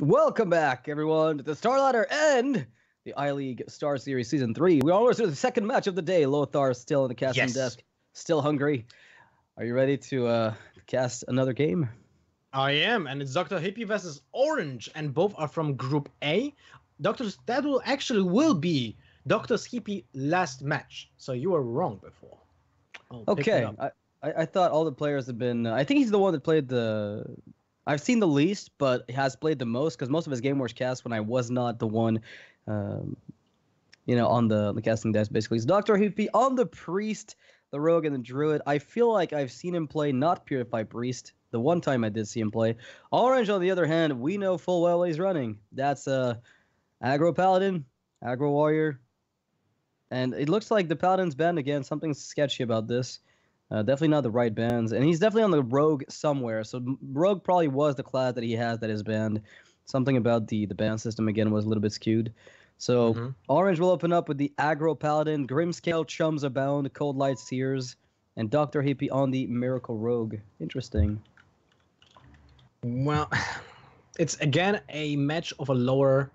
Welcome back, everyone, to the StarLadder and the I-League StarSeries Season 3. We're almost to the second match of the day. Lothar still in the casting desk, still hungry. Are you ready to cast another game? I am, and it's DrHippi versus Orange, and both are from Group A. That will be DrHippi last match, so you were wrong before. Okay, I thought all the players have been... I think he's the one that played the... I've seen the least, but has played the most, because most of his game was cast when I was not the one, on the casting desk, basically. It's DrHippi on the Priest, the Rogue, and the Druid. I feel like I've seen him play not Purify Priest, the one time I did see him play. Orange, on the other hand, we know full well what he's running. That's Aggro Paladin, Aggro Warrior, and it looks like the Paladin's banned again. Something's sketchy about this. Definitely not the right bans, and he's definitely on the Rogue somewhere. So Rogue probably was the class that he has that is banned. Something about the ban system again was a little bit skewed. So Orange will open up with the Aggro Paladin, Grimscale, Chums Abound, Cold Light Seers, and DrHippi on the Miracle Rogue. Interesting. Well, it's again a match of a lower,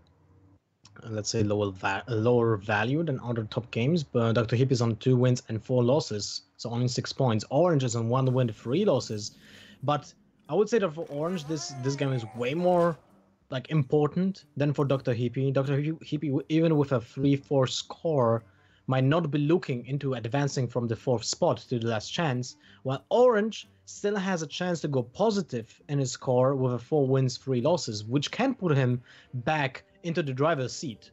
let's say lower value than other top games, but DrHippi is on 2 wins and 4 losses, so only 6 points. Orange is on 1 win, 3 losses, but I would say that for Orange, this game is way more important than for DrHippi. DrHippi, even with a 3-4 score, might not be looking into advancing from the 4th spot to the last chance, while Orange still has a chance to go positive in his score with a 4 wins, 3 losses, which can put him back into the driver's seat.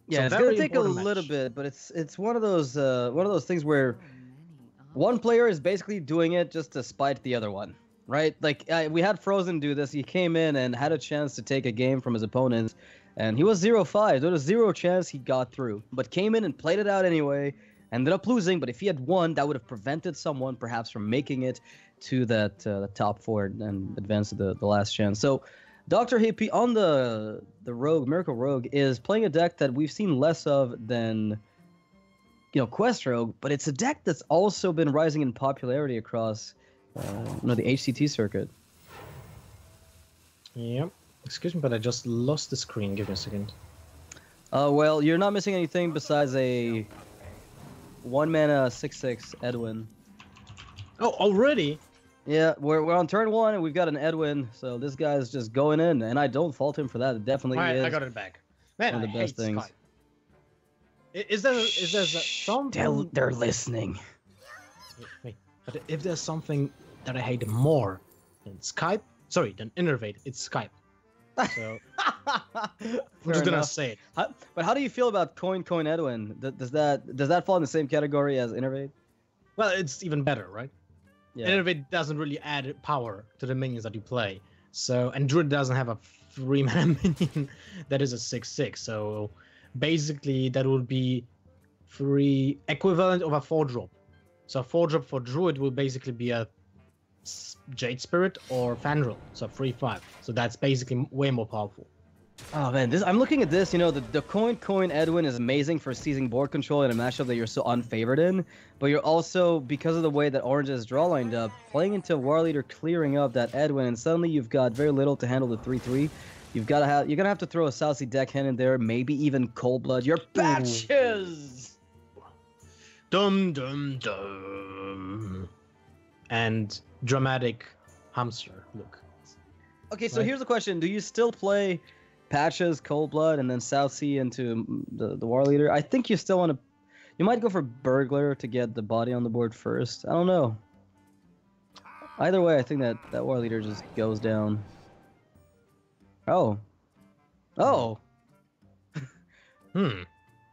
Yeah, it's gonna take a little bit, but it's one of those things where one player is basically doing it just to spite the other one, right? Like we had Frozen do this. He came in and had a chance to take a game from his opponents, and he was 0-5. There was 0 chance he got through, but came in and played it out anyway. Ended up losing, but if he had won, that would have prevented someone perhaps from making it to that the top 4 and advance to the last chance. So DrHippi on the Rogue, Miracle Rogue, is playing a deck that we've seen less of than Quest Rogue, but it's a deck that's also been rising in popularity across the HCT circuit. Yep. Excuse me, but I just lost the screen. Give me a second. Well, you're not missing anything besides a 1-mana 6/6 Edwin. Oh, already? Yeah, we're on turn 1 and we've got an Edwin, so this guy's just going in, and I don't fault him for that. It definitely is. I got it back. Man, one of the best things. Skype. Is there something? They're listening. Wait, but if there's something that I hate more than Skype, than Innervate, it's Skype. So I'm just gonna say it. But how do you feel about Coin Edwin? Does that fall in the same category as Innervate? Well, it's even better, right? Yeah. Innervate doesn't really add power to the minions that you play. So, and Druid doesn't have a 3-mana minion that is a 6/6. So basically that would be 3 equivalent of a 4-drop. So a 4-drop for Druid will basically be a Jade Spirit or Fandral, so 3/5. So that's basically way more powerful. Oh man, I'm looking at this. The Coin Edwin is amazing for seizing board control in a matchup that you're so unfavored in. But you're also, because of the way that Orange's draw lined up, playing into War Leader clearing up that Edwin, and suddenly you've got very little to handle the 3/3. You're gonna have to throw a Southsea Deckhand in there, maybe even Cold Blood. Your Patches. Dum dum dum. And dramatic hamster look. Okay, so here's the question: do you still play Patches, Cold Blood, and then Southsea into the War Leader? I think you still want to. You might go for Burglar to get the body on the board first. I don't know. Either way, I think that War Leader just goes down. Oh.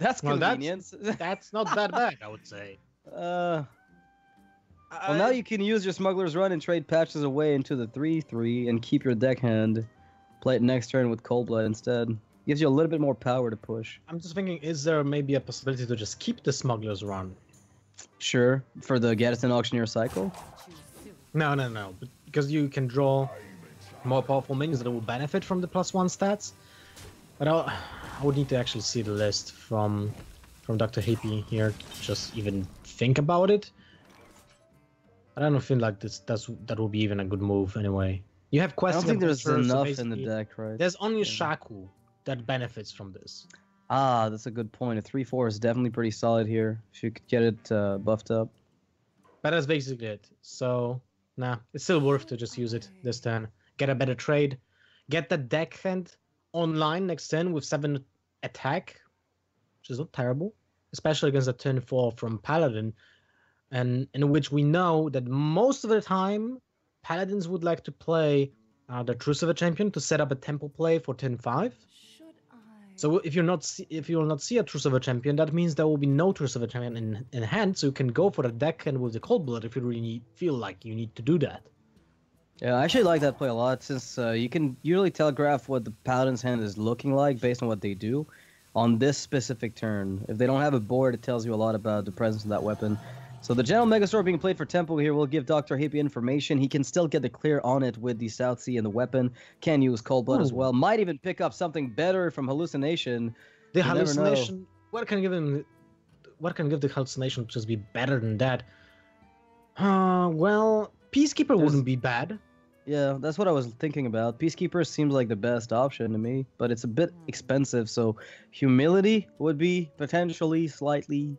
That's convenient. That's not that bad, I would say. Well, now you can use your Smuggler's Run and trade Patches away into the 3/3 and keep your deckhand. Play it next turn with Cold Blood instead. Gives you a little bit more power to push. I'm just thinking, is there maybe a possibility to just keep the Smuggler's Run? Sure, for the Gadsden Auctioneer cycle? No. Because you can draw more powerful minions that will benefit from the +1 stats. But I would need to actually see the list from DrHippi here to just even think about it. I don't feel like that will be even a good move anyway. You have I questing don't think there's adventurers, so enough in the basically deck, right? there's only Yeah. Shaku that benefits from this. Ah, that's a good point. A 3/4 is definitely pretty solid here. If you could get it buffed up. But that's basically it. So, nah, it's still worth to just use it this turn. Get a better trade. Get the deckhand online next turn with 7 attack, which is not terrible, especially against a turn 4 from Paladin, and in which we know that most of the time Paladins would like to play the Trucifer champion to set up a tempo play for turn 5. So if you'll not see a Trucifer champion, that means there will be no Trucifer champion in hand, so you can go for the deckhand with the Cold Blood if you really feel like you need to do that. Yeah, I actually like that play a lot since you can usually telegraph what the Paladin's hand is looking like based on what they do on this specific turn. If they don't have a board, it tells you a lot about the presence of that weapon. So the General Megastore being played for Tempo here will give DrHippi information. He can still get the clear on it with the South Sea and the weapon. Can use Cold Blood as well. Might even pick up something better from Hallucination. The You never know. hallucination. What can give the hallucination to just be better than that? Well, Peacekeeper wouldn't be bad. Yeah, that's what I was thinking about. Peacekeeper seems like the best option to me, but it's a bit expensive, so Humility would be potentially slightly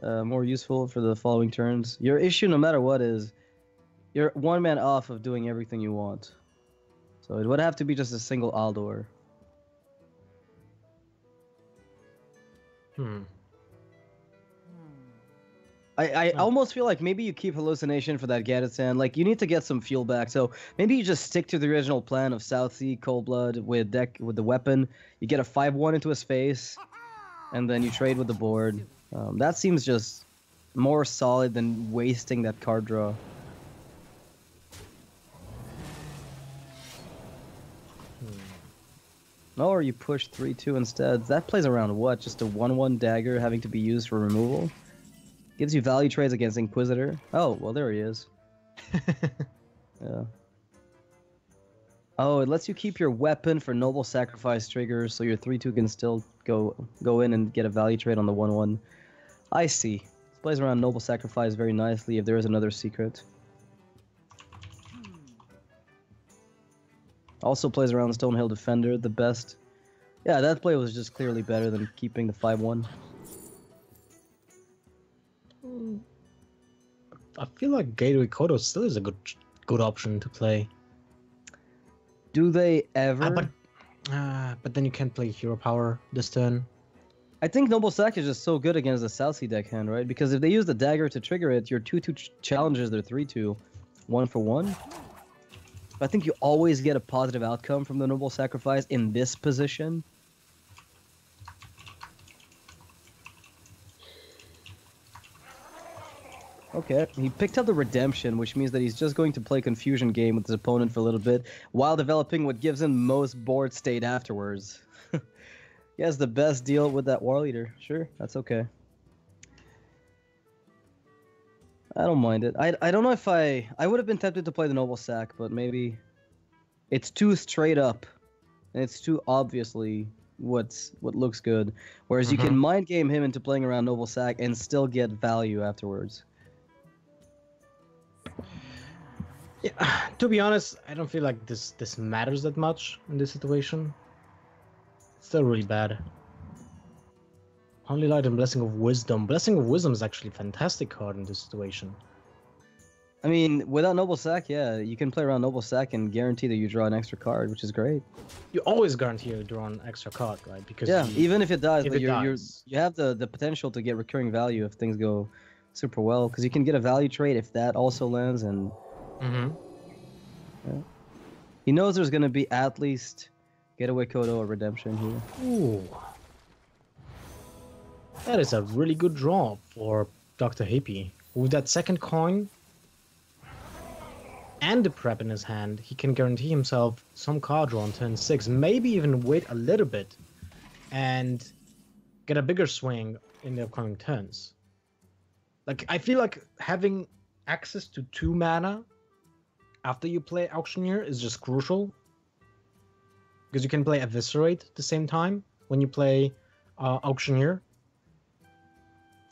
more useful for the following turns. Your issue, no matter what, is you're one man off of doing everything you want. So it would have to be just a single Aldor. I almost feel like maybe you keep Hallucination for that Gaddison. Like, you need to get some fuel back. So maybe you just stick to the original plan of South Sea, Cold Blood with the weapon. You get a 5/1 into his face, and then you trade with the board. That seems just more solid than wasting that card draw. Or you push 3/2 instead. That plays around what? Just a 1/1 dagger having to be used for removal? Gives you value trades against Inquisitor. Oh, well, there he is. Yeah. Oh, it lets you keep your weapon for Noble Sacrifice triggers, so your 3/2 can still go in and get a value trade on the 1/1. I see. This plays around Noble Sacrifice very nicely if there is another secret. Also plays around Stonehill Defender, the best. Yeah, that play was just clearly better than keeping the 5/1. I feel like Gateway Kodo still is a good option to play. Do they ever? But then you can't play Hero Power this turn. I think Noble Sack is just so good against the South Sea deckhand, right? Because if they use the dagger to trigger it, your 2/2 challenges their 3/2, 1/1. I think you always get a positive outcome from the Noble Sacrifice in this position. Okay, he picked up the Redemption, which means that he's just going to play Confusion Game with his opponent for a little bit, while developing what gives him most board state afterwards. He has the best deal with that War Leader. Sure, that's okay. I don't mind it. I don't know if I would have been tempted to play the Noble Sack, but maybe it's too straight up, and it's too obviously what looks good. Whereas you can mind game him into playing around Noble Sack and still get value afterwards. Yeah, to be honest, I don't feel like this matters that much in this situation. It's still really bad. Holy Light and Blessing of Wisdom. Blessing of Wisdom is actually a fantastic card in this situation. I mean, without Noble Sack, yeah, you can play around Noble Sack and guarantee that you draw an extra card, which is great. You always guarantee you draw an extra card, right? Because even if it dies, if you have the potential to get recurring value if things go super well, because you can get a value trade if that also lands, and yeah. He knows there's going to be at least Getaway Kodo or Redemption here. Ooh. That is a really good draw for DrHippi. With that second coin and the prep in his hand, he can guarantee himself some card draw on turn 6. Maybe even wait a little bit and get a bigger swing in the upcoming turns. Like, I feel like having access to 2 mana after you play Auctioneer is just crucial. Because you can play Eviscerate at the same time when you play Auctioneer.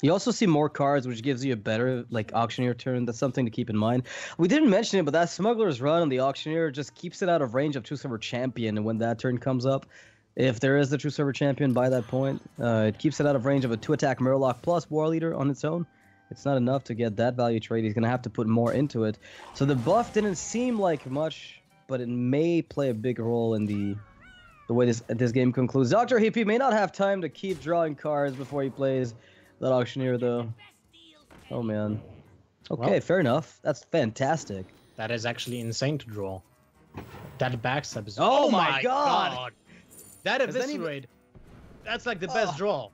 You also see more cards, which gives you a better like auctioneer turn. That's something to keep in mind. We didn't mention it, but that Smuggler's Run on the auctioneer just keeps it out of range of True Silver Champion. And when that turn comes up, if there is the True Silver Champion by that point, it keeps it out of range of a 2-attack Murloc plus War Leader on its own. It's not enough to get that value trade. He's going to have to put more into it. So the buff didn't seem like much, but it may play a big role in the way this game concludes. DrHippi may not have time to keep drawing cards before he plays that auctioneer, though. Oh, man. Okay, well, fair enough. That's fantastic. That is actually insane to draw. That backstab is... Oh my god! That eviscerate. That's like the best draw.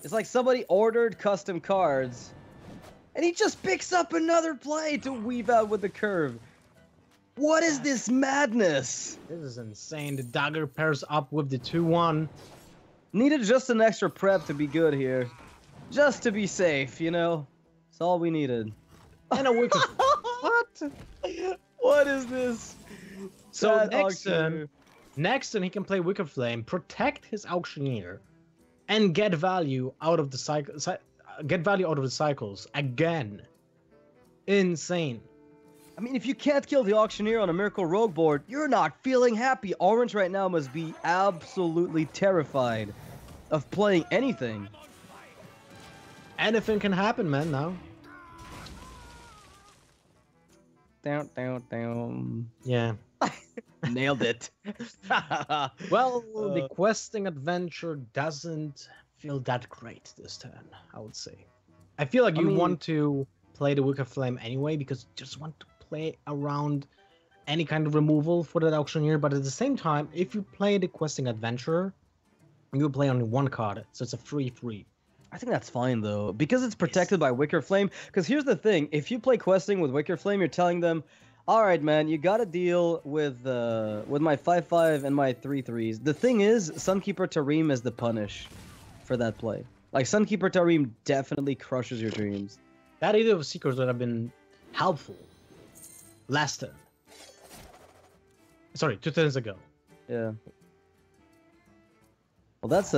It's like somebody ordered custom cards, and he just picks up another play to weave out with the curve. What is this madness? This is insane. The dagger pairs up with the 2-1. Needed just an extra prep to be good here. Just to be safe, you know? That's all we needed. And a wicked... What? What is this? So next turn he can play Wicked Flame, protect his auctioneer, and get value out of the cycles again. Insane. I mean, if you can't kill the auctioneer on a Miracle Rogue board, you're not feeling happy. Orange right now must be absolutely terrified of playing anything. Anything can happen, man, now. Down. Yeah. Nailed it. Well, the questing adventure doesn't feel that great this turn, I would say. I feel like you want to play the Wicked Flame anyway, because you just want to play around any kind of removal for that auctioneer, but at the same time, if you play the questing adventure, you play only one card, so it's a 3/3. I think that's fine, though, because it's protected by Wicker Flame. Because here's the thing. If you play questing with Wicker Flame, you're telling them, all right, man, you got to deal with my 5/5 and my 3/3s. The thing is, Sunkeeper Tarim is the punish for that play. Like, Sunkeeper Tarim definitely crushes your dreams. That Edict of Seekers would have been helpful last turn. Sorry, 2 turns ago. Yeah. Well, that's...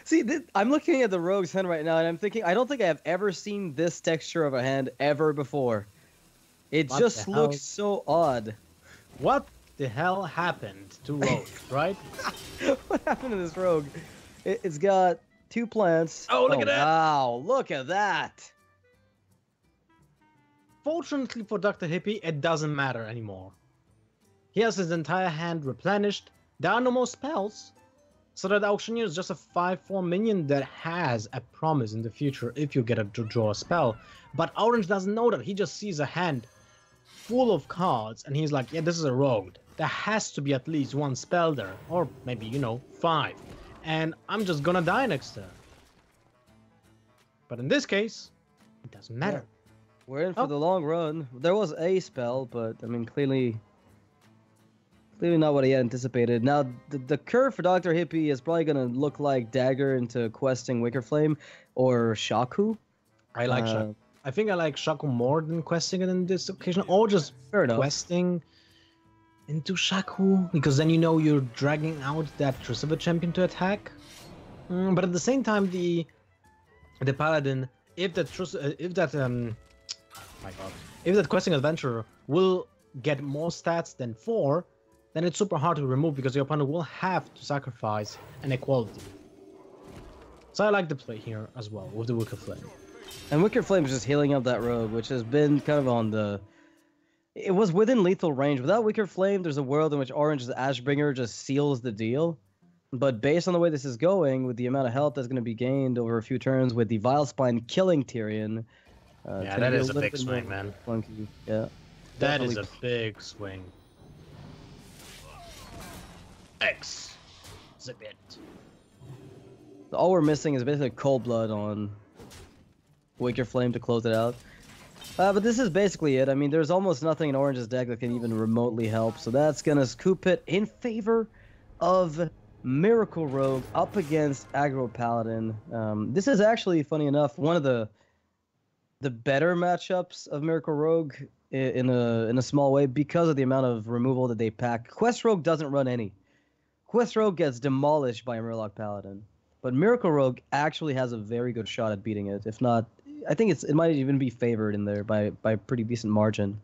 See, I'm looking at the Rogue's hand right now, and I'm thinking, I don't think I have ever seen this texture of a hand ever before. It just looks so odd. What the hell happened to Rogue, right? What happened to this Rogue? It's got 2 plants. Oh, look at that! Wow, look at that! Fortunately for DrHippi, it doesn't matter anymore. He has his entire hand replenished. There are no more spells. So that auctioneer is just a 5/4 minion that has a promise in the future if you get to draw a spell. But Orange doesn't know that. He just sees a hand full of cards and he's like, yeah, this is a rogue. There has to be at least 1 spell there. Or maybe, 5. And I'm just gonna die next turn. But in this case, it doesn't matter. Yeah. We're in for the long run. There was a spell, but I mean, clearly not what he had anticipated. Now, the curve for DrHippi is probably going to look like Dagger into questing Wicker Flame or Shaku. I like Shaku. I think I like Shaku more than questing it in this occasion, or just questing into Shaku, because then you're dragging out that True Silver Champion to attack. But at the same time, the Paladin, if that questing adventure will get more stats than 4, then it's super hard to remove because your opponent will have to sacrifice an equality. So I like the play here as well with the Wicked Flame. And Wicked Flame is just healing up that rogue, which has been kind of on the... It was within lethal range. Without Wicked Flame, there's a world in which Orange's Ashbringer just seals the deal. But based on the way this is going, with the amount of health that's going to be gained over a few turns with the Vile Spine killing Tyrion... yeah, that is a big swing, man. Funky. Yeah. That is a big swing. Zip it. All we're missing is basically Cold Blood on Wicked Flame to close it out. But this is basically it. I mean, there's almost nothing in Orange's deck that can even remotely help. So that's going to scoop it in favor of Miracle Rogue up against Aggro Paladin. This is actually, funny enough, one of the better matchups of Miracle Rogue in a small way because of the amount of removal that they pack. Quest Rogue doesn't run any. Quest Rogue gets demolished by a Murloc Paladin. But Miracle Rogue actually has a very good shot at beating it. If not, I think it might even be favored in there by a pretty decent margin.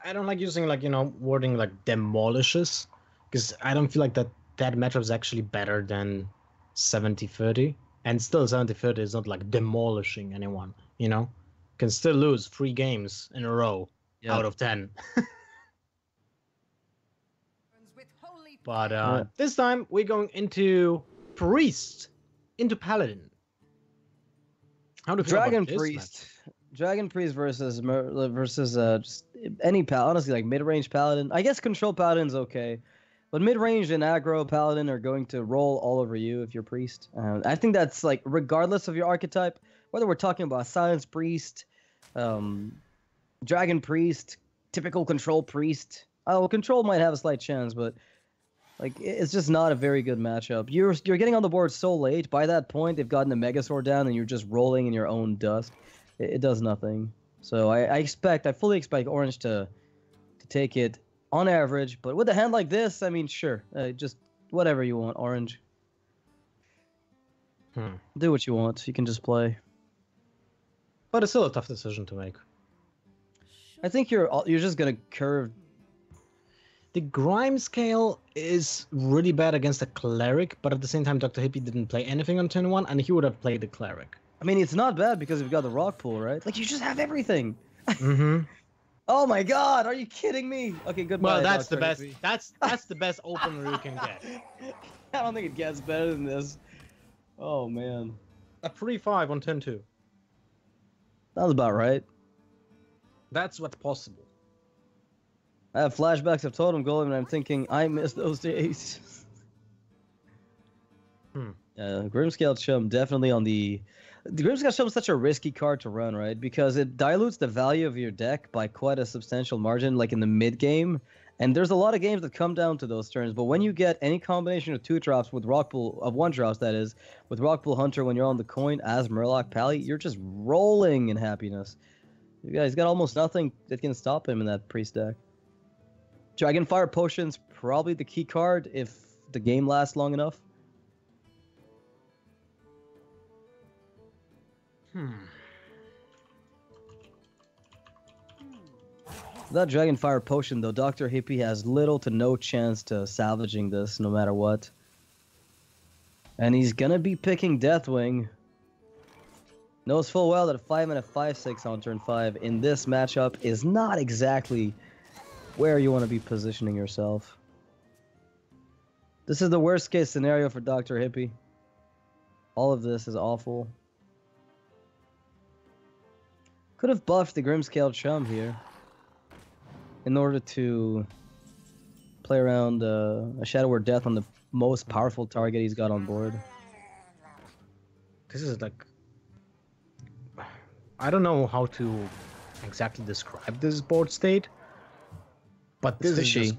I don't like using like wording like demolishes, because I don't feel like that matchup is actually better than 70-30, and still 70-30 is not like demolishing anyone. Can still lose 3 games in a row out of 10. But this time we're going into Priest, into Paladin. How do you feel about this match? Dragon Priest versus just any Paladin. Honestly, like mid-range Paladin. I guess control Paladin's okay, but mid-range and aggro Paladin are going to roll all over you if you're Priest. I think that's like regardless of your archetype, whether we're talking about Silence Priest, Dragon Priest, typical control Priest. Oh, control might have a slight chance, but like it's just not a very good matchup. You're getting on the board so late. By that point, they've gotten a Megasaur down, and you're just rolling in your own dust. It does nothing. So I fully expect Orange to take it on average. But with a hand like this, I mean, sure, just whatever you want, Orange. Do what you want. You can just play. But it's still a tough decision to make. I think you're just gonna curve. The Grime scale is really bad against a Cleric, but at the same time, DrHippi didn't play anything on turn 1, and he would have played the Cleric. I mean, it's not bad because we've got the rock pool, right? Like, you just have everything. Mm-hmm. Oh my God, are you kidding me? Okay, goodbye. Well, that's the best. That's the best opener you can get. I don't think it gets better than this. Oh man. A 3-5 on turn 2. Sounds about right. That's what's possible. I have flashbacks of Totem Golem, and I'm thinking, I miss those days. Grimscale Chum definitely on the Grimscale Chum is such a risky card to run, right? Because it dilutes the value of your deck by quite a substantial margin, like in the mid game. And there's a lot of games that come down to those turns. But when you get any combination of 2-drops with Rock Pool, of 1-drops that is, with Rock Pool Hunter when you're on the coin as Murloc Pally, you're just rolling in happiness. You guys got almost nothing that can stop him in that Priest deck. Dragonfire Potion's probably the key card if the game lasts long enough. Without Dragonfire Potion, though, DrHippi has little to no chance to salvaging this, no matter what. And he's gonna be picking Deathwing. Knows full well that a 5 and a 5/6 on turn 5 in this matchup is not exactly where you want to be positioning yourself. This is the worst case scenario for DrHippi. All of this is awful. Could have buffed the Grimscale Chum here in order to play around a Shadow Word Death on the most powerful target he's got on board. This is like... I don't know how to exactly describe this board state, but this is just...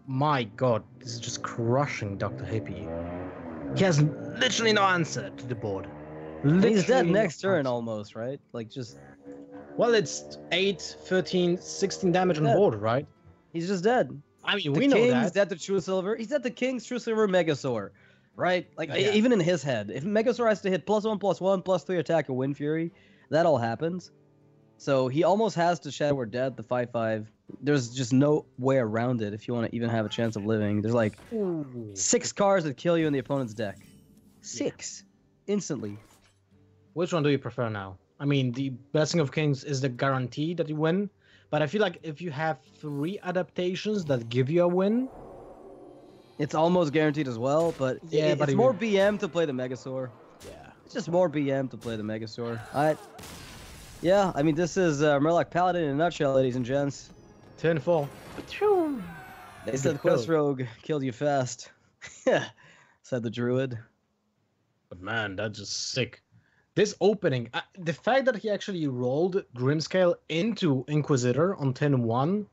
My god, this is just crushing DrHippi. He has literally no answer to the board. He's dead next turn almost, right? Like just... Well, it's 8, 13, 16 damage on board, right? He's just dead. I mean, we know that. He's dead to True Silver. He's dead to King's True Silver Megasaur, right? Like, even in his head. If Megasaur has to hit +1/+1, +3 attack or Wind Fury, that all happens. So he almost has to Shadow Word Death, the 5/5. There's just no way around it if you want to even have a chance of living. There's like 6 cards that kill you in the opponent's deck. 6. Instantly. Which one do you prefer now? I mean, the Blessing of Kings is the guarantee that you win, but I feel like if you have 3 adaptations that give you a win, it's almost guaranteed as well. But it's more BM to play the Megasaur. Yeah, it's just more BM to play the Megasaur. Yeah, I mean, this is Murloc Paladin in a nutshell, ladies and gents. Turn 4. They said Quest Rogue killed you fast. Yeah, said the Druid. But man, that's just sick. This opening, the fact that he actually rolled Grimscale into Inquisitor on turn 1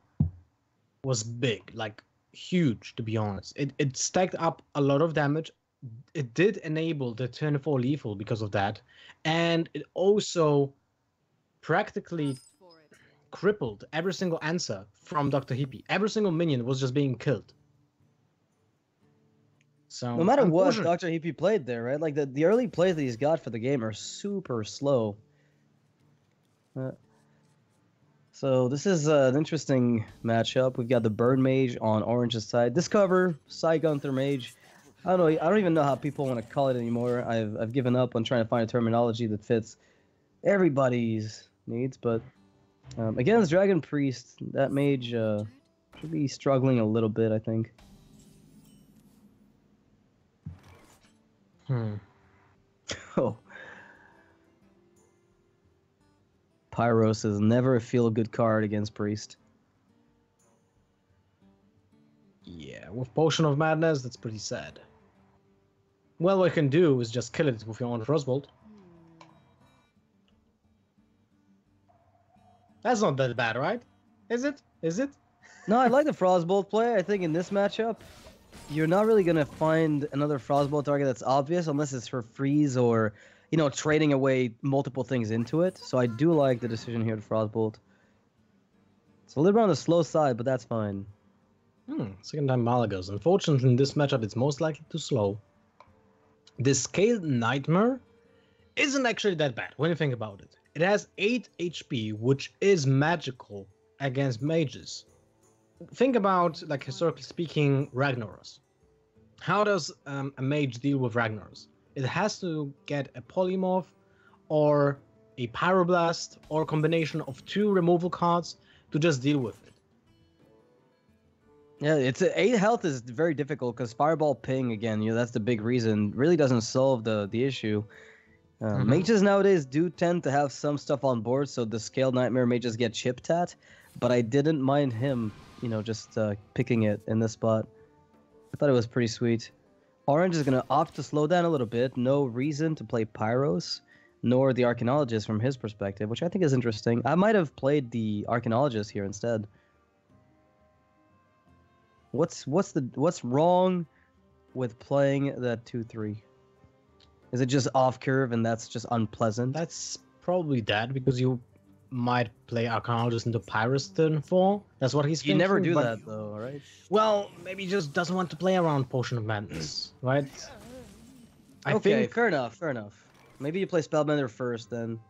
was big, like huge, to be honest. It stacked up a lot of damage. It did enable the turn 4 lethal because of that. And it also practically crippled every single answer from DrHippi. Every single minion was just being killed. So no matter what, DrHippi played there, right? Like the early plays that he's got for the game are super slow. So this is an interesting matchup. We've got the Burn Mage on Orange's side. This cover, Gunther Mage. I don't know. I don't even know how people want to call it anymore. I've given up on trying to find a terminology that fits everybody's needs. But against Dragon Priest, that mage should be struggling a little bit, I think. Oh. Pyros is never a feel-good card against Priest. Yeah, with Potion of Madness, that's pretty sad. Well, what you can do is just kill it with your own Frostbolt. That's not that bad, right? Is it? Is it? No, I like the Frostbolt play. I think in this matchup, you're not really going to find another Frostbolt target that's obvious unless it's for freeze or, you know, trading away multiple things into it. So I do like the decision here to Frostbolt. It's a little bit on the slow side, but that's fine. Second time Malagos. Unfortunately, in this matchup, it's most likely too slow. This Scaled Nightmare isn't actually that bad when you think about it. It has 8 HP, which is magical against mages. Think about, like, historically speaking, Ragnaros. How does a mage deal with Ragnaros? It has to get a Polymorph or a Pyroblast or a combination of 2 removal cards to just deal with it. Yeah, 8 health is very difficult because Fireball Ping, again, you know, that's the big reason, really doesn't solve the issue. Mages nowadays do tend to have some stuff on board, so the Scaled Nightmare may just get chipped at, but I didn't mind him, you know, just picking it in this spot. I thought it was pretty sweet. Orange is going to opt to slow down a little bit. No reason to play Pyros, nor the Archaeologist from his perspective, which I think is interesting. I might have played the Archaeologist here instead. What's wrong with playing that 2/3? Is it just off curve and that's just unpleasant? That's probably that because you might play Archaeologist into Pyrus turn 4. That's what he's thinking. You never do that though, right? Well, maybe he just doesn't want to play around Potion of Madness, right? I think fair enough. Maybe you play Spellbender first then.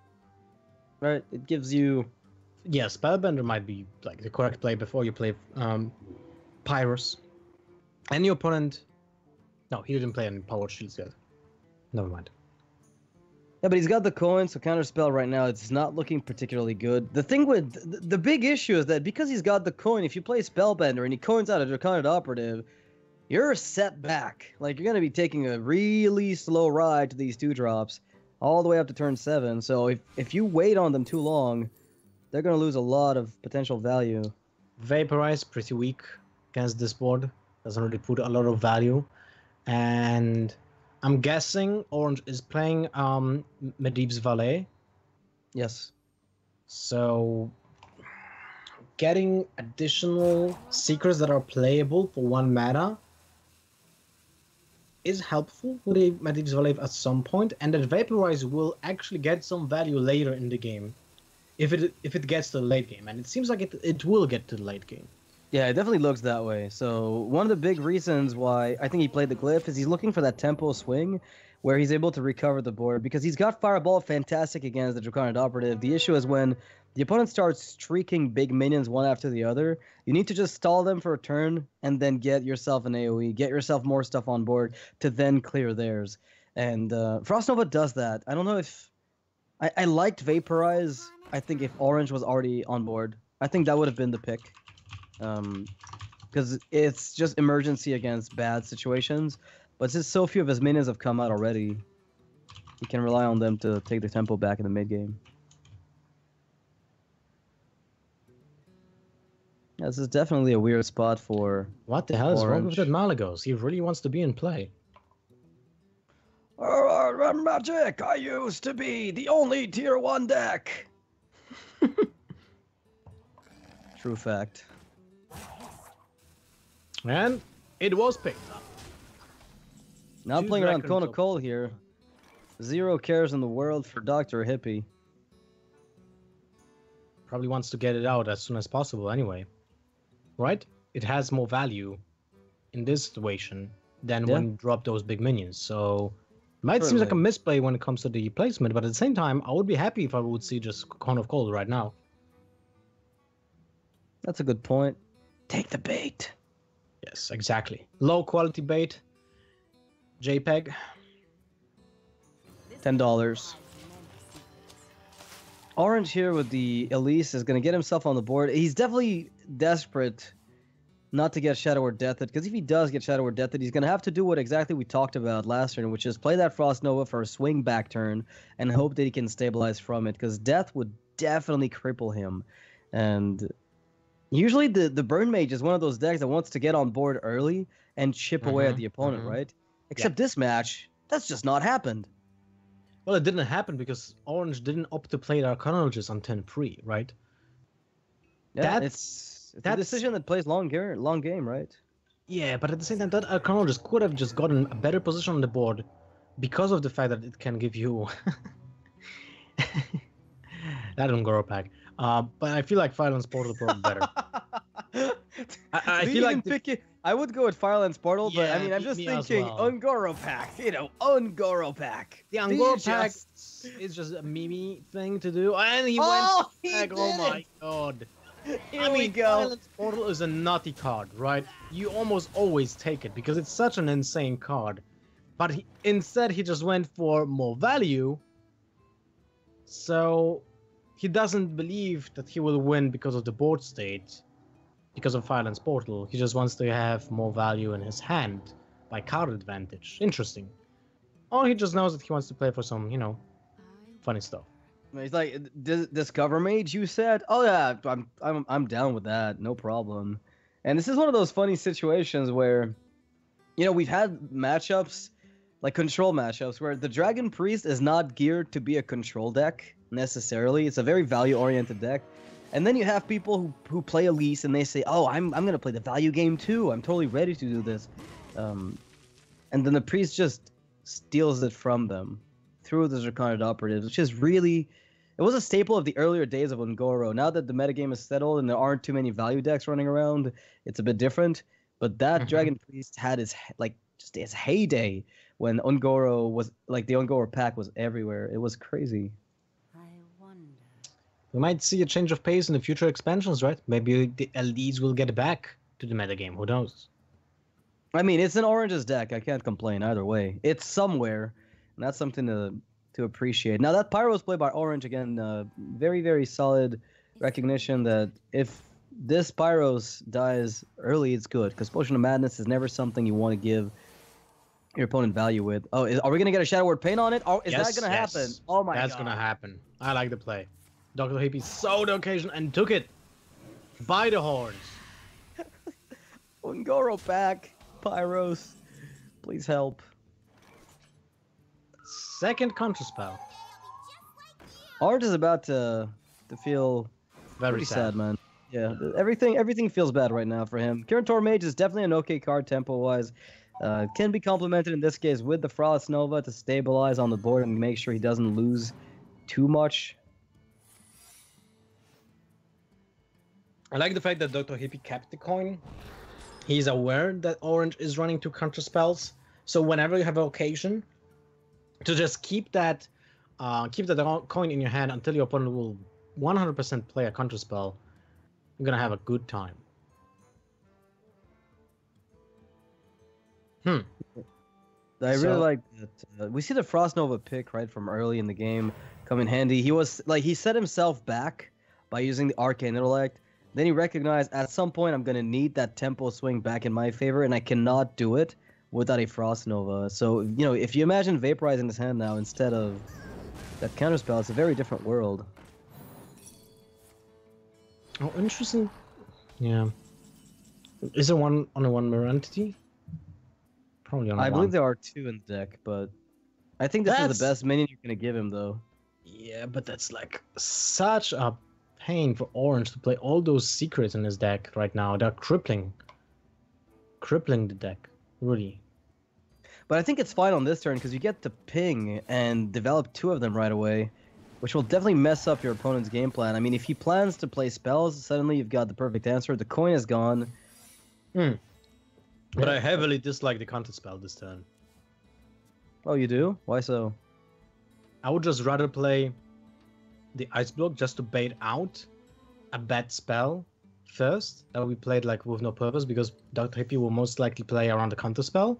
Right? It gives you... Yeah, Spellbender might be like the correct play before you play Pyrus. And your opponent... No, he didn't play any Power Shields yet. Never mind. Yeah, but he's got the coin, so Counterspell right now, it's not looking particularly good. The thing with... The big issue is that because he's got the coin, if you play Spellbender and he coins out a Draconic Operative, you're set back. Like, you're going to be taking a really slow ride to these 2-drops all the way up to turn 7. So if you wait on them too long, they're going to lose a lot of potential value. Vaporize, pretty weak against this board. Doesn't really put a lot of value. And... I'm guessing Orange is playing Medivh's Valet. Yes. So getting additional secrets that are playable for 1 mana is helpful with a Medivh's Valet at some point, and that Vaporize will actually get some value later in the game if it gets to the late game, and it seems like it will get to the late game. Yeah, it definitely looks that way. So one of the big reasons why I think he played the Glyph is he's looking for that tempo swing where he's able to recover the board because he's got Fireball fantastic against the Draconic Operative. The issue is when the opponent starts streaking big minions one after the other, you need to just stall them for a turn and then get yourself an AoE, get yourself more stuff on board to then clear theirs. And Frost Nova does that. I don't know if... I liked Vaporize, I think, if Orange was already on board. I think that would have been the pick. Because it's just emergency against bad situations, but since so few of his minions have come out already, he can rely on them to take the tempo back in the mid game. Yeah, this is definitely a weird spot for... What the hell is wrong with that Malagos? He really wants to be in play. Magic! I used to be the only tier 1 deck! True fact. And it was picked up. Now I'm playing around Kona Cole here. 0 cares in the world for DrHippi. Probably wants to get it out as soon as possible anyway. Right? It has more value in this situation than when you drop those big minions. So might seem like a misplay when it comes to the placement, but at the same time, I would be happy if I would see just Cone of Cold right now. That's a good point. Take the bait. Yes, exactly. Low quality bait. JPEG. $10. Orange here with the Elise is going to get himself on the board. He's definitely desperate not to get Shadow Word Deathed, because if he does get Shadow Word Deathed, he's going to have to do what exactly we talked about last turn, which is play that Frost Nova for a swing back turn and hope that he can stabilize from it, because Death would definitely cripple him. And usually the Burn Mage is one of those decks that wants to get on board early and chip away at the opponent, right? Except this match, that's just not happened. Well, it didn't happen because Orange didn't opt to play their Arcanologist on 10-3, right? Yeah, it's a decision that plays long game, right? Yeah, but at the same time, that Arcanologist could have just gotten a better position on the board because of the fact that it can give you that Ungoro pack. But I feel like Firelands Portal probably better. I feel like I would go with Firelands Portal, but I mean, I'm just thinking Ungoro pack. Ungoro pack. The Ungoro pack is just a Mimi thing to do, and he went back. Oh my god! Here we go. Firelands Portal is a nutty card, right? You almost always take it because it's such an insane card. But instead, he just went for more value. So he doesn't believe that he will win because of the board state. Because of Firelands Portal, he just wants to have more value in his hand by card advantage. Interesting. Or he just knows that he wants to play for some, funny stuff. He's like, Discover Mage, you said? Oh yeah, I'm down with that, no problem. And this is one of those funny situations where, we've had matchups, like control matchups, where the Dragon Priest is not geared to be a control deck necessarily. It's a very value-oriented deck. And then you have people who play Elise and they say, oh, I'm going to play the value game too. I'm totally ready to do this. And then the priest just steals it from them through the Draconic Operatives, which is really... It was a staple of the earlier days of Ungoro. Now that the metagame is settled and there aren't too many value decks running around, it's a bit different. But that Dragon Priest had his heyday when Ungoro was... Like, the Ungoro pack was everywhere. It was crazy. We might see a change of pace in the future expansions, right? Maybe the LDs will get back to the metagame. Who knows? I mean, it's an Orange's deck. I can't complain either way. It's somewhere, and that's something to appreciate. Now, that Pyro was played by Orange again. Very, very solid recognition that if this Pyros dies early, it's good, because Potion of Madness is never something you want to give your opponent value with. Oh, are we going to get a Shadow Word Pain on it? Is that going to happen? Oh my god. That's going to happen. I like the play. DrHippi saw the occasion and took it by the horns. Ungoro pack, Pyros, please help. Second counterspell. Orange is about to feel very sad, man. Yeah, everything feels bad right now for him. Kirin Mage is definitely an okay card tempo-wise. Can be complemented in this case with the Frost Nova to stabilize on the board and make sure he doesn't lose too much. I like the fact that DrHippi kept the coin. He's aware that Orange is running 2 counterspells, so whenever you have an occasion, to just keep that coin in your hand until your opponent will 100% play a counterspell, you're gonna have a good time. I really like that. We see the Frost Nova pick right from early in the game come in handy. He set himself back by using the Arcane Intellect. Then he recognized at some point I'm going to need that tempo swing back in my favor, and I cannot do it without a Frost Nova. So, if you imagine vaporizing his hand now instead of that counterspell, it's a very different world. Oh, interesting. Yeah. Is there one on a one-mirror entity? Probably on a I believe there are 2 in the deck, but I think this is the best minion you're going to give him, though. Yeah, but that's like such a pain for Orange to play all those secrets in his deck right now. They're crippling the deck, really. But I think it's fine on this turn because you get to ping and develop 2 of them right away, which will definitely mess up your opponent's game plan. I mean, if he plans to play spells, suddenly you've got the perfect answer. The coin is gone. But I heavily dislike the counter spell this turn. Oh, you do? Why so? I would just rather play the Ice Block just to bait out a bad spell first that we played like with no purpose, because DrHippi will most likely play around the counter spell.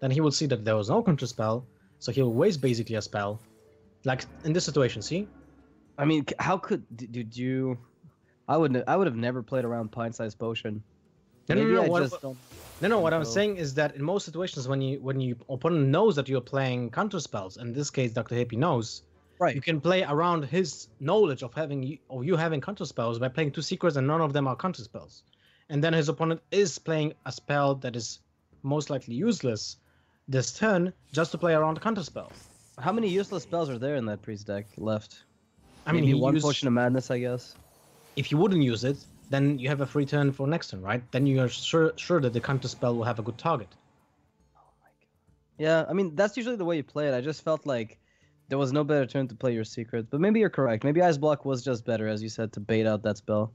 Then he will see that there was no counter spell, so he'll waste basically a spell. Like in this situation, see? I mean, how did you? I would have never played around Pint-Sized Potion. No, what I'm saying is that in most situations when you opponent knows that you're playing counter spells, in this case DrHippi knows, right? You can play around his knowledge of you having counter spells by playing 2 secrets and none of them are counter spells. And then his opponent is playing a spell that is most likely useless this turn just to play around the counter spell. How many useless spells are there in that priest deck left? I mean, maybe one Potion of Madness, I guess. If you wouldn't use it, then you have a free turn for next turn, right? Then you are sure that the counter spell will have a good target. Oh my god. Yeah, I mean, that's usually the way you play it. I just felt like there was no better turn to play your secret. But maybe you're correct. Maybe Ice Block was just better, as you said, to bait out that spell.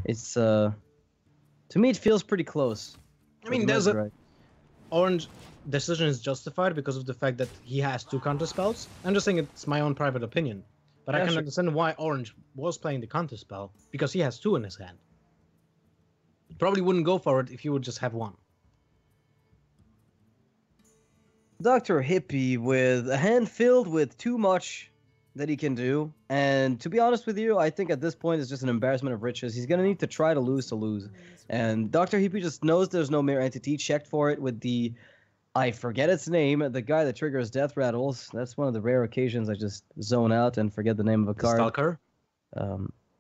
It's, to me, it feels pretty close. I mean, there's a... Orange decision is justified because of the fact that he has 2 counter spells. I'm just saying it's my own private opinion. But I can understand why Orange was playing the counter spell, because he has 2 in his hand. Probably wouldn't go for it if you would just have 1. DrHippi with a hand filled with too much that he can do. And to be honest with you, I think at this point it's just an embarrassment of riches. He's going to need to try to lose. And DrHippi just knows there's no mirror entity. Checked for it with the... I forget its name, the guy that triggers death rattles. That's one of the rare occasions I just zone out and forget the name of a card. Stalker?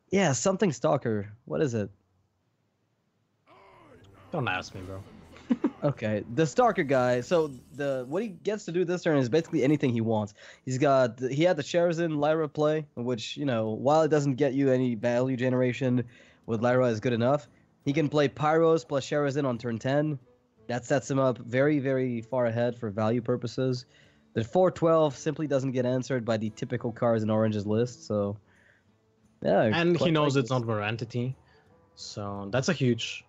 Yeah, something Stalker. What is it? Don't ask me, bro. Okay, the Stalker guy. So what he gets to do this turn is basically anything he wants. He had the Sherazin Lyra play, which, you know, while it doesn't get you any value generation with Lyra is good enough. He can play Pyros plus Sherazin on turn 10. That sets him up very, very far ahead for value purposes. The 4-12 simply doesn't get answered by the typical cards in Orange's list, so... Yeah, and he knows it's not Mirror Entity, so that's a huge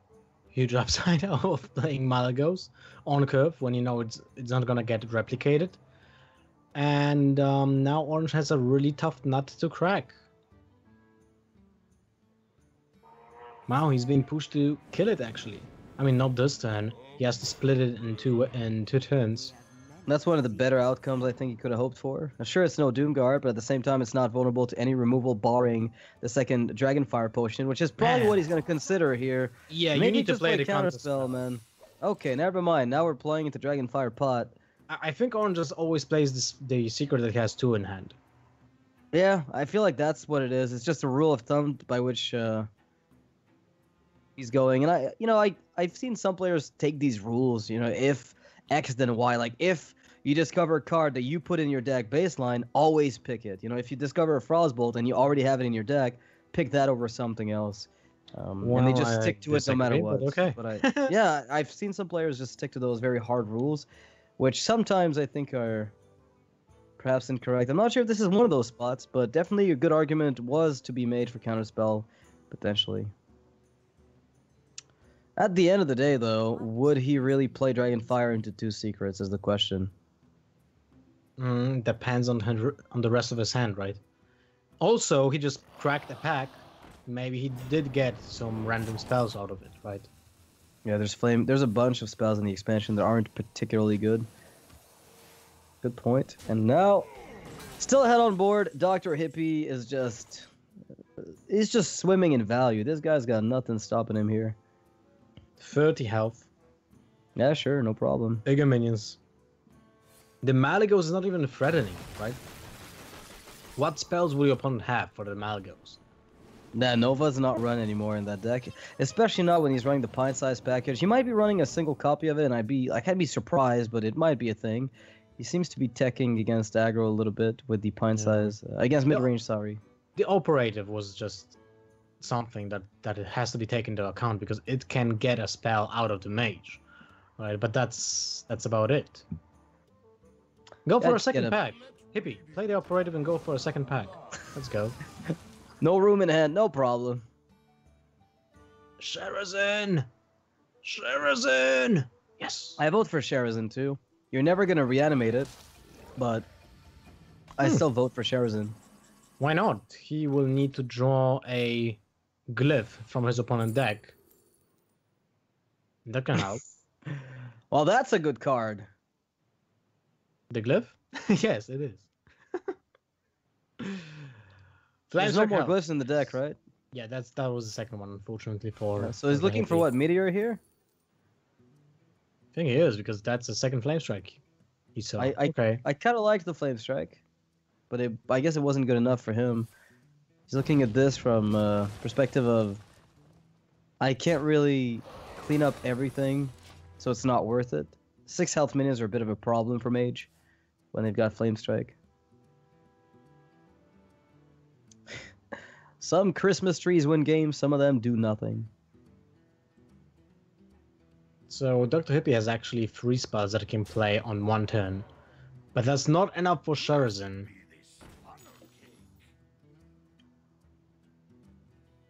upside of playing Malagos on curve when you know it's not gonna get replicated. And now Orange has a really tough nut to crack. Wow, he's being pushed to kill it actually. I mean, not this turn. He has to split it in two turns. That's one of the better outcomes I think he could have hoped for. Sure, it's no Doomguard, but at the same time, it's not vulnerable to any removal barring the second Dragonfire Potion, which is probably what he's going to consider here. Yeah, maybe you need to play the counterspell, man. Okay, never mind. Now we're playing into Dragonfire Pot. I think Orange just always plays the secret that he has 2 in hand. Yeah, I feel like that's what it is. It's just a rule of thumb by which he's going. And I've seen some players take these rules, you know, if X then Y. Like, if you discover a card that you put in your deck baseline, always pick it. You know, if you discover a Frostbolt and you already have it in your deck, pick that over something else. And they just stick to it no matter what. Okay. Yeah, I've seen some players just stick to those very hard rules, which sometimes I think are perhaps incorrect. I'm not sure if this is one of those spots, but definitely a good argument was to be made for Counterspell, potentially. At the end of the day, though, would he really play Dragonfire into 2 secrets is the question. Depends on the rest of his hand, right? Also, he just cracked a pack. Maybe he did get some random spells out of it, right? Yeah, there's a bunch of spells in the expansion that aren't particularly good. Good point. And now, still ahead on board, DrHippi is he's just swimming in value. This guy's got nothing stopping him here. 30 health. Yeah, sure, no problem. Bigger minions. The Malagos is not even threatening, right? What spells will your opponent have for the Malagos? Nah, Nova's not run anymore in that deck, especially not when he's running the pint-sized package. He might be running a single copy of it, and I can't be surprised, but it might be a thing. He seems to be teching against aggro a little bit with the pint-size, against mid-range, sorry. The operative was just something that it has to be taken into account because it can get a spell out of the mage, right? But that's about it. Go for a second pack. Hippie, play the operative and go for a second pack. Let's go. No room in hand, no problem. Sherazin! Sherazin! Yes. I vote for Sherazin too. You're never gonna reanimate it, but I still vote for Sherazin. Why not? He will need to draw a glyph from his opponent deck. That can help. Well, that's a good card. The glyph? Yes, it is. There's no more glyphs in the deck, right? Yeah, that was the second one, unfortunately for. So he's looking for what, Meteor here? I think he is because that's the second Flame Strike. He saw. Okay. I kind of liked the Flame Strike, but I guess it wasn't good enough for him. He's looking at this from perspective of I can't really clean up everything, so it's not worth it. 6 health minions are a bit of a problem for Mage when they've got Flame Strike. Some Christmas trees win games, some of them do nothing. So DrHippi has actually 3 spells that he can play on one turn, but that's not enough for Sherazin.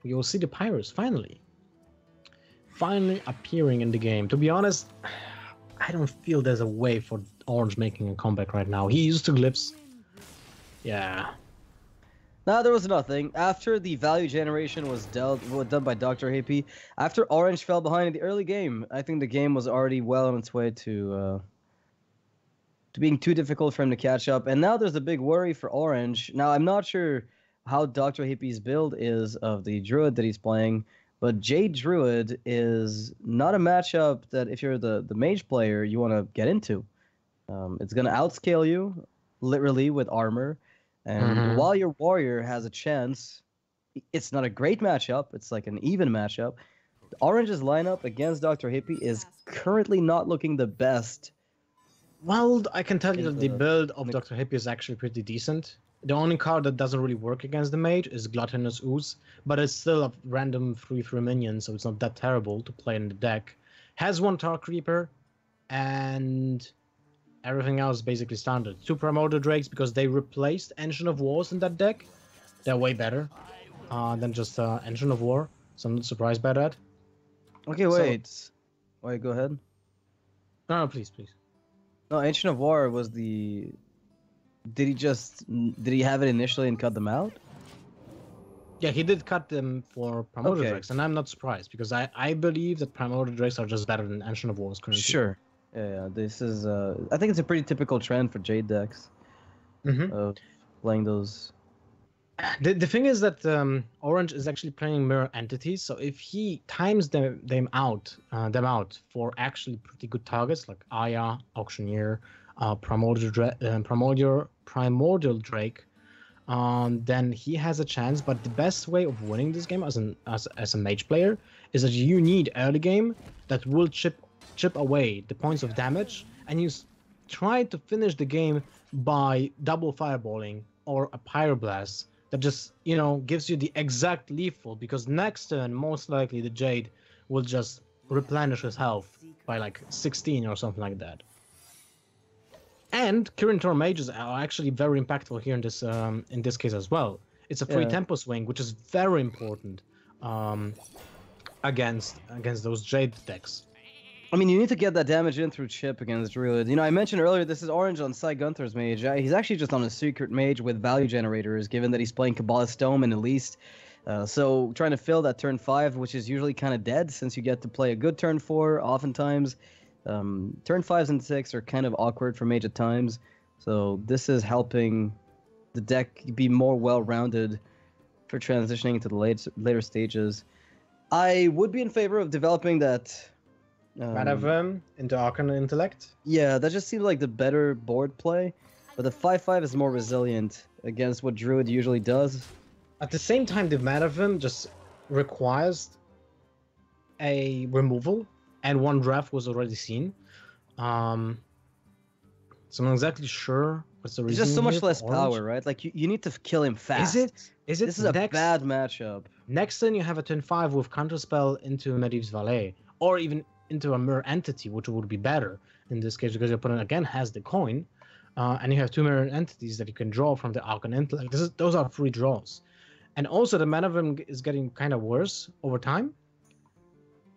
We will see the Pyrus finally appearing in the game. To be honest, I don't feel there's a way for Orange making a comeback right now. He used to glyphs. Yeah. No, there was nothing. After the value generation was done by DrHippi, after Orange fell behind in the early game, I think the game was already well on its way to being too difficult for him to catch up. And now there's a big worry for Orange. Now, I'm not sure how DrHippi's build is of the Druid that he's playing, but Jade Druid is not a matchup that if you're the Mage player, you want to get into. It's going to outscale you, literally, with armor. And while your warrior has a chance, it's not a great matchup. It's like an even matchup. Orange's lineup against DrHippi is currently not looking the best. Well, I can tell you that the build of DrHippi is actually pretty decent. The only card that doesn't really work against the Mage is Gluttonous Ooze, but it's still a random 3/3 minion, so it's not that terrible to play in the deck. Has 1 Tar Creeper, and everything else is basically standard. 2 Primordial Drakes because they replaced Engine of Wars in that deck. They're way better than just Engine of War, so I'm not surprised by that. Okay, wait. Wait, go ahead. No, please. No, Ancient of War was the... Did he have it initially and cut them out? Yeah, he did cut them for Primordial Drakes, and I'm not surprised because I believe that Primordial Drakes are just better than Ancient of Wars currently. Sure. Yeah, this is... I think it's a pretty typical trend for Jade decks. Of playing those... The thing is that Orange is actually playing mirror entities, so if he times them out for actually pretty good targets like Aya, Auctioneer, Primordial Drake, then he has a chance. But the best way of winning this game as a Mage player is that you need early game that will chip away the points of damage, and you try to finish the game by double fireballing or a Pyroblast that just, gives you the exact lethal, because next turn, most likely the Jade will just replenish his health by like 16 or something like that. And Kirin Tor Mages are actually very impactful here in this case as well. It's a free tempo swing, which is very important against those Jade decks. I mean, you need to get that damage in through chip against Druid. I mentioned earlier this is Orange on Cy Gunther's Mage. He's actually just on a secret Mage with value generators, given that he's playing Kabbalist Dome and Elise. So trying to fill that turn 5, which is usually kind of dead since you get to play a good turn 4 oftentimes. Turn 5s and 6 are kind of awkward for Mage at times. So this is helping the deck be more well-rounded for transitioning into the later stages. I would be in favor of developing that... Manavim into Arcana Intellect? Yeah, that just seems like the better board play. But the 5/5 is more resilient against what Druid usually does. At the same time, the Manavim just requires a removal, and 1 draft was already seen. So I'm not exactly sure what's the reason. It's just so much less power, right? Like, you need to kill him fast. Is it? This is a bad matchup. Next turn, you have a turn 5 with Counterspell into Medivh's Valet, or even into a mirror entity, which would be better in this case because your opponent again has the coin, and you have 2 mirror entities that you can draw from the Arcana Intellect. Those are 3 draws, and also the Manavim is getting kind of worse over time.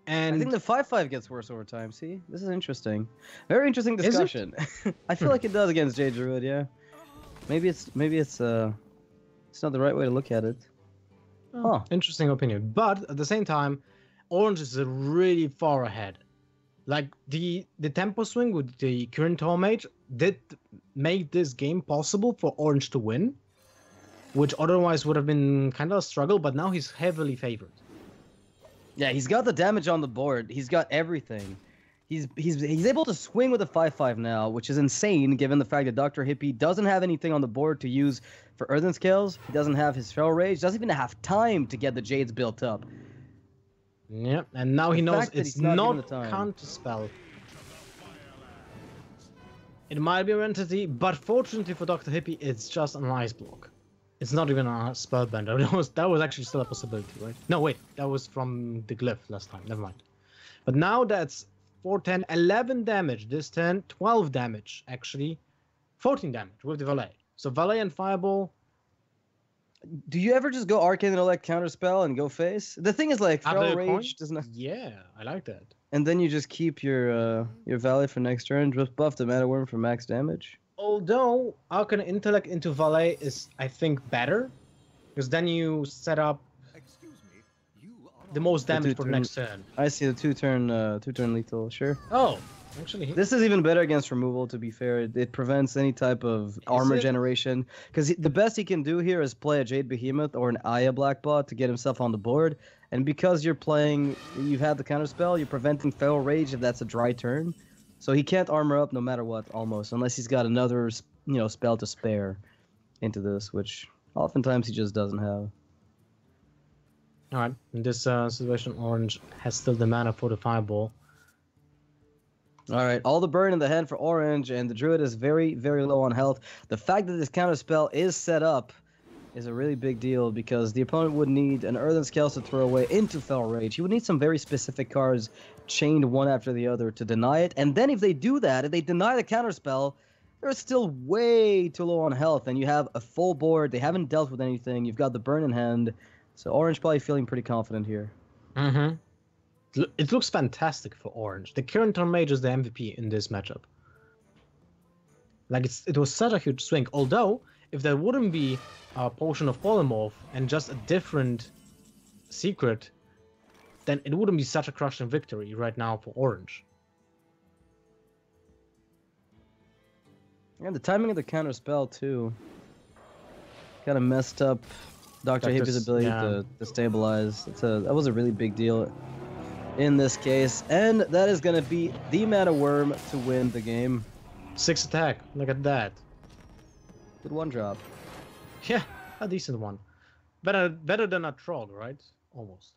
And I think the 5/5 gets worse over time. See, this is interesting. Very interesting discussion. I feel like it does against J Druid. Yeah, maybe it's not the right way to look at it. Oh, interesting opinion. But at the same time, Orange is really far ahead. Like the tempo swing with the current Mage did make this game possible for Orange to win, which otherwise would have been kind of a struggle. But now he's heavily favored. Yeah, he's got the damage on the board. He's got everything. He's able to swing with a 5/5 now, which is insane given the fact that DrHippi doesn't have anything on the board to use for Earthen Scales. He doesn't have his Feral Rage. Doesn't even have time to get the Jades built up. Yeah, and now he knows it's not counterspell. It might be an entity, but fortunately for DrHippi, it's just an ice block. It's not even a spellbender. That was actually still a possibility, right? No, wait, that was from the glyph last time. Never mind. But now that's 4, 10, 11 damage. This 10, 12 damage, actually. 14 damage with the Valet. So Valet and Fireball. Do you ever just go Arcane and elect Counterspell and go face? The thing is, like, Feral Rage does not... Yeah, I like that. And then you just keep your Valet for next turn. Just buff the Mana Worm for max damage. Although Arcane Intellect into Valet is, I think, better. Because then you set up the most damage for next turn. I see the two-turn lethal, sure. Oh, actually. This is even better against removal, to be fair. It prevents any type of armor generation. Because the best he can do here is play a Jade Behemoth or an Aya Blackbot to get himself on the board. And because you've had the counterspell, you're preventing Feral Rage if that's a dry turn. So he can't armor up no matter what, almost, unless he's got another, spell to spare into this, which oftentimes he just doesn't have. All right, in this situation, Orange has still the mana for the Fireball. All right, all the burn in the hand for Orange, and the Druid is very, very low on health. The fact that this counterspell is set up is a really big deal because the opponent would need an Earthen Scales to throw away into Feral Rage. He would need some very specific cards chained one after the other to deny it. And then if they do that, if they deny the counterspell, they're still way too low on health. And you have a full board. They haven't dealt with anything. You've got the burn in hand. So Orange probably feeling pretty confident here. Mm-hmm. It looks fantastic for Orange. The current Mage is the MVP in this matchup. Like, it was such a huge swing. Although, if there wouldn't be a Potion of Polymorph and just a different secret, then it wouldn't be such a crushing victory right now for Orange. And the timing of the counter spell too kind of messed up DrHippi's ability to stabilize. That was a really big deal in this case, and that is going to be the Mana Worm to win the game. 6 attack. Look at that. Good one drop. Yeah, a decent one. Better than a Trog, right? Almost.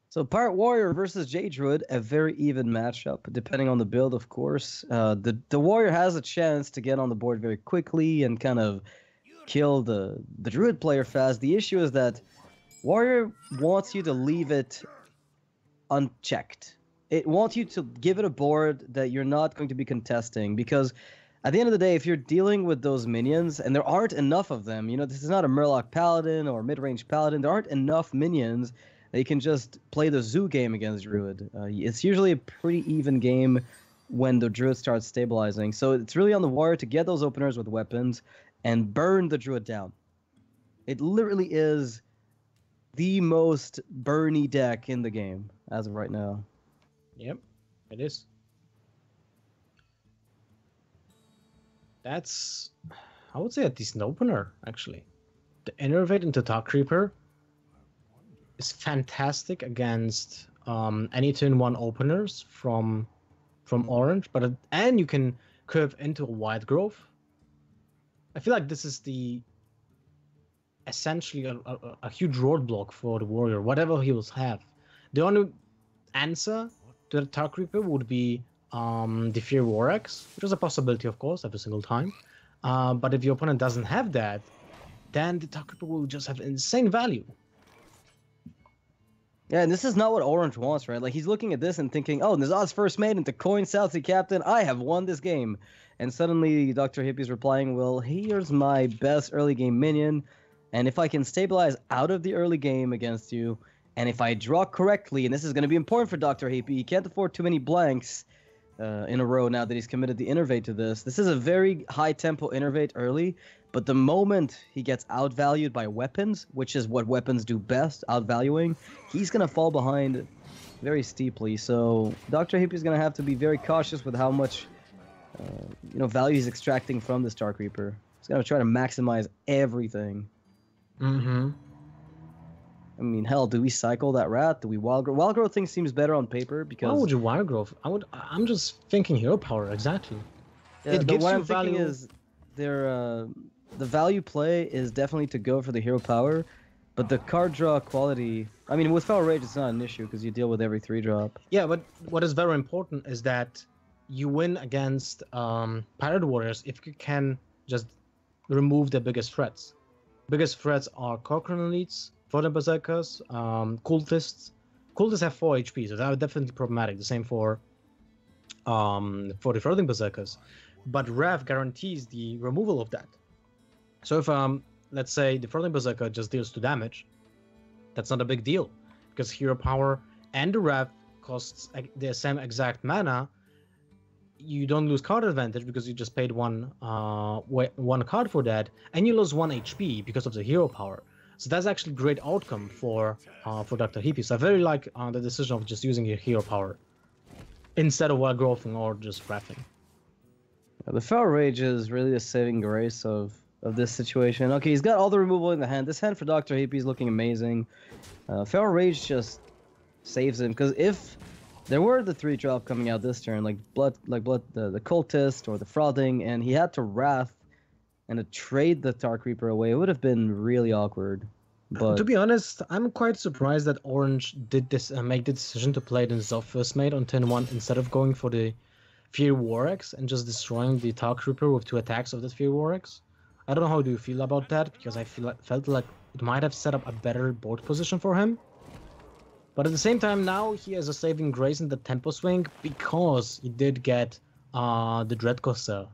So Pirate Warrior versus J Druid, a very even matchup, depending on the build, of course. The Warrior has a chance to get on the board very quickly and kind of kill the Druid player fast. The issue is that Warrior wants you to leave it unchecked. It wants you to give it a board that you're not going to be contesting, because at the end of the day, if you're dealing with those minions, and there aren't enough of them, this is not a Murloc Paladin or mid-range Paladin, there aren't enough minions that you can just play the zoo game against Druid. It's usually a pretty even game when the Druid starts stabilizing. So it's really on the Warrior to get those openers with weapons and burn the Druid down. It literally is the most burny deck in the game as of right now. Yep, it is. That's, I would say, a decent opener, actually. The Innervate into Dark Creeper is fantastic against any turn 1 openers from Orange, and you can curve into a Wide Growth. I feel like this is essentially a huge roadblock for the Warrior, whatever he will have. The only answer to the Dark Reaper would be the Fear War Axe, which is a possibility, of course, every single time. But if your opponent doesn't have that, then the Dark Reaper will just have insane value. Yeah, and this is not what Orange wants, right? Like, he's looking at this and thinking, oh, N'Zoth's first mate into coin South Sea Captain, I have won this game. And suddenly DrHippi's replying, well, here's my best early game minion, and if I can stabilize out of the early game against you, And if I draw correctly, and this is going to be important for DrHippi, he can't afford too many blanks in a row now that he's committed the Innervate to this. This is a very high tempo Innervate early, but the moment he gets outvalued by weapons, which is what weapons do best, outvaluing, he's going to fall behind very steeply. So DrHippi is going to have to be very cautious with how much value he's extracting from this Dark Reaper. He's going to try to maximize everything. Mm-hmm. I mean, hell, do we cycle that rat? Do we wild growth? Wild growth thing seems better on paper because. Why would you wild growth? I'm just thinking hero power exactly. Yeah, it gives what you I'm thinking value. is the value play is definitely to go for the hero power, but the card draw quality. I mean, with Feral Rage, it's not an issue because you deal with every 3-drop. Yeah, but what is very important is that you win against Pirate Warriors if you can just remove the biggest threats. Biggest threats are Cochrane Elites, Frozen Berserkers, Cultists. Cultists have 4 HP, so that are definitely problematic. The same for the Frozen Berserkers. But Rev guarantees the removal of that. So if, let's say, the Frozen Berserker just deals 2 damage, that's not a big deal. Because hero power and the Rev costs the same exact mana. You don't lose card advantage because you just paid one card for that, and you lose 1 HP because of the hero power. So that's actually a great outcome for DrHippi. So I very like the decision of just using your hero power instead of wild growthing or just wrathing. Yeah, the Feral Rage is really the saving grace of this situation. Okay, he's got all the removal in the hand. This hand for DrHippi is looking amazing. Feral Rage just saves him because if there were the 3-drop coming out this turn, like the Cultist or the Frothing, and he had to Wrath and to trade the Dark Reaper away, it would have been really awkward. But to be honest, I'm quite surprised that Orange did this make the decision to play the Zoth First Mate on turn 1 instead of going for the Fear Warx and just destroying the Dark Reaper with 2 attacks of the Fear Warx. I don't know how do you feel about that, because I felt like it might have set up a better board position for him. But at the same time, now he has a saving grace in the tempo swing because he did get the Dread Corsair.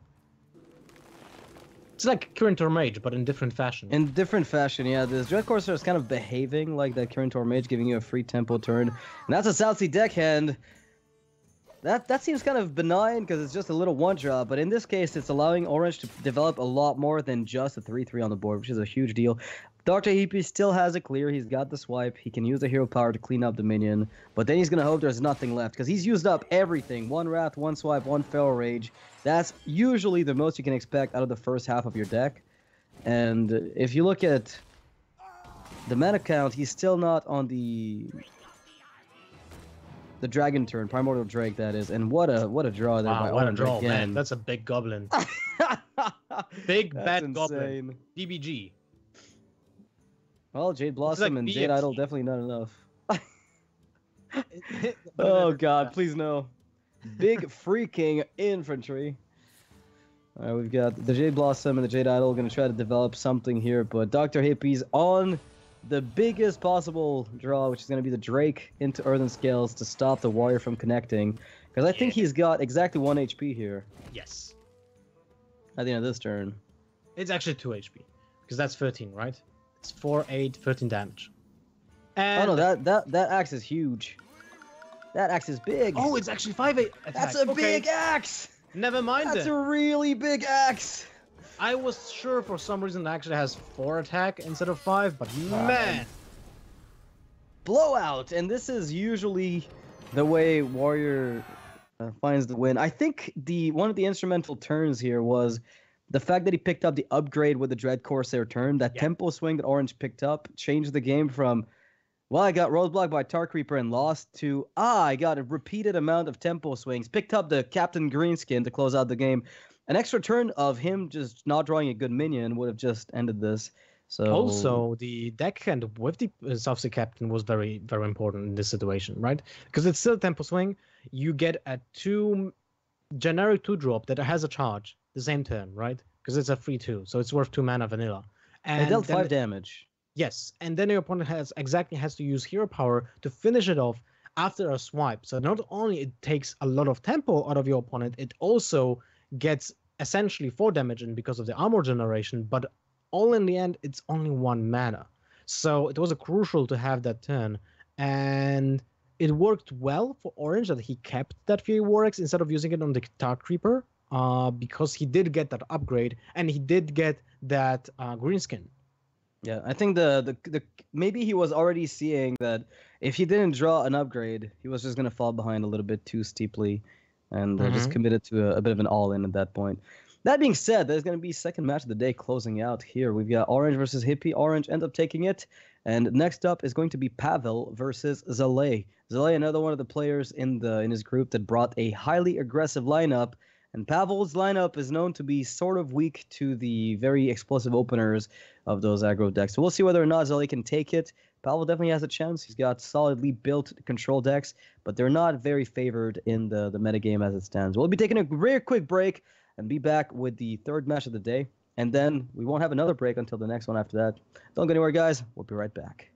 It's like Current or Mage, but in different fashion. in different fashion, yeah. This Dread Corsair is kind of behaving like that Current or Mage, giving you a free tempo turn. And that's a South Sea deckhand. That seems kind of benign because it's just a little 1-drop, but in this case, it's allowing Orange to develop a lot more than just a 3/3 on the board, which is a huge deal. DrHippi still has a clear. He's got the swipe. He can use the hero power to clean up the minion, but then he's going to hope there's nothing left because he's used up everything. 1 Wrath, 1 swipe, 1 Feral Rage. That's usually the most you can expect out of the first half of your deck. And if you look at the mana count, he's still not on the Dragon turn, Primordial Drake, that is. And what a draw there by what a Orange draw, again. man. That's a big goblin. Big bad insane. goblin. DBG. Well, Jade Blossom like and BFT. Jade Idol definitely not enough. Oh god, please no. Big freaking infantry. Alright, we've got the Jade Blossom and the Jade Idol going to try to develop something here, but DrHippi's on the biggest possible draw, which is going to be the Drake into Earthen Scales to stop the Warrior from connecting. Because I think he's got exactly 1 HP here Yes. at the end of this turn. It's actually 2 HP. Because that's 13, right? It's 4, 8, 13 damage. And Oh no, that axe is huge. That axe is big. Oh, it's actually 5, 8 attack. That's a big axe! Never mind That's then. a really big axe! I was sure for some reason it actually has 4 attack instead of 5, but man. Blowout! And this is usually the way Warrior finds the win. I think one of the instrumental turns here was the fact that he picked up the upgrade with the Dread Corsair turn. That tempo swing that Orange picked up changed the game from, well, I got roadblocked by Dark Reaper and lost, to, I got a repeated amount of tempo swings. Picked up the Captain Greenskin to close out the game. An extra turn of him just not drawing a good minion would have just ended this. So Also, the deckhand with the South Sea Captain was very, very important in this situation, right? Because it's still a tempo swing. You get a generic 2-drop that has a charge the same turn, right? Because it's a free 2, so it's worth 2 mana vanilla. And it dealt then 5 damage. Yes, and then your opponent has to use hero power to finish it off after a swipe. So not only it takes a lot of tempo out of your opponent, it also gets essentially 4 damage in because of the armor generation, but all in the end, it's only 1 mana. So it was crucial to have that turn. and it worked well for Orange that he kept that Fury Warx instead of using it on the Dark Creeper, because he did get that upgrade and he did get that green skin. Yeah, I think the maybe he was already seeing that if he didn't draw an upgrade, he was just gonna fall behind a little bit too steeply, and just committed to a bit of an all-in at that point. That being said, there's gonna be second match of the day closing out here. We've got Orange versus Hippie. Orange ends up taking it, and next up is going to be Pavel versus Zalay. Zalay, another one of the players in his group that brought a highly aggressive lineup. And Pavel's lineup is known to be sort of weak to the very explosive openers of those aggro decks. So we'll see whether or not Zalay can take it. Pavel definitely has a chance. He's got solidly built control decks, but they're not very favored in the metagame as it stands. We'll be taking a very quick break and be back with the third match of the day. And then we won't have another break until the next one after that. Don't go anywhere, guys. We'll be right back.